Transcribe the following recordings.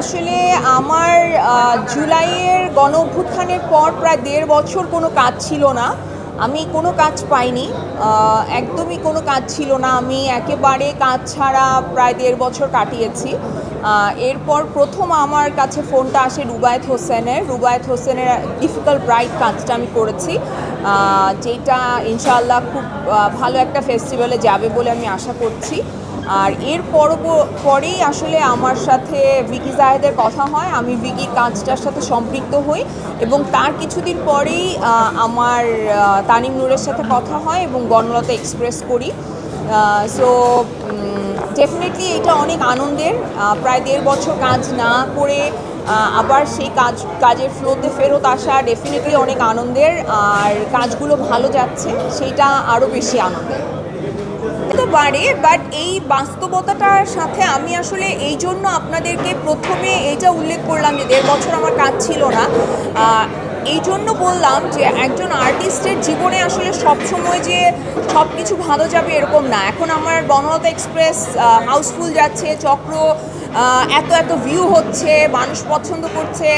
আসলে আমার জুলাইয়ের গণঅভ্যুত্থানের পর প্রায় ১.৫ বছর কোনো কাজ ছিল না। আমি কোনো কাজ পাইনি। একদমই কোনো কাজ ছিল না। আমি একেবারে কাজ ছাড়া প্রায় ১.৫ বছর কাটিয়েছি। এরপর প্রথম আমার কাছে ফোনটা আসে রুবায়েত হোসেনের। রুবায়েত হোসেনের ডিফিকাল্ট ব্রাইড কাজটা আমি করেছি। যেটা ইনশাআল্লাহ খুব ভালো একটা ফেস্টিভ্যালে যাবে বলে আমি আশা করছি। আর এর পরেই আসলে আমার সাথে ভিকি জাহেদের কথা হয়, আমি ভিকির কাজটার সাথে সম্পৃক্ত হই এবং তার কিছুদিন পরেই আমার তানিম নূরের সাথে কথা হয় এবং বনলতা এক্সপ্রেস করি। সো ডেফিনেটলি এটা অনেক আনন্দের। প্রায় ১.৫ বছর কাজ না করে আবার সেই কাজের ফ্লোতে ফেরত আসা ডেফিনেটলি অনেক আনন্দের। আর কাজগুলো ভালো যাচ্ছে, সেইটা আরও বেশি আনন্দের তো বাড়ে। বাট এই বাস্তবতাটার সাথে আমি আসলে এই জন্য আপনাদেরকে প্রথমে এইটা উল্লেখ করলাম যে ১.৫ বছর আমার কাজ ছিল না। এই জন্য বললাম যে একজন আর্টিস্টের জীবনে আসলে সবসময় যে সব কিছু ভালো যাবে এরকম না। এখন আমার বনলতা এক্সপ্রেস হাউসফুল যাচ্ছে, চক্র এত ভিউ হচ্ছে, মানুষ পছন্দ করছে।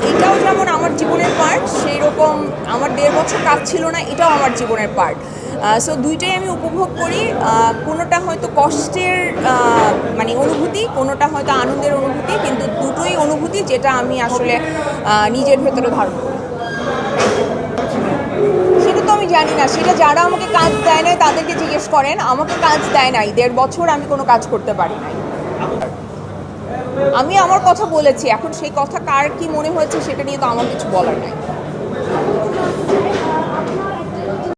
এইটাও যেমন আমার জীবনের পার্ট, সেই রকম আমার ১.৫ বছর কাজ ছিল না এটাও আমার জীবনের পার্ট। সো দুইটাই আমি উপভোগ করি। কোনোটা হয়তো কষ্টের মানে অনুভূতি, কোনোটা হয়তো আনন্দের অনুভূতি, কিন্তু দুটোই অনুভূতি যেটা আমি আসলে নিজের ভেতরে ধারণ করি। সেটা তো আমি জানি না, সেটা যারা আমাকে কাজ দেয় নাই তাদেরকে জিজ্ঞেস করেন। আমাকে কাজ দেয় নাই, ১.৫ বছর আমি কোনো কাজ করতে পারি নাই। আমি আমার কথা বলেছি, এখন সেই কথা কার কি মনে হয়েছে সেটা নিয়ে তো আমার কিছু বলার নাই।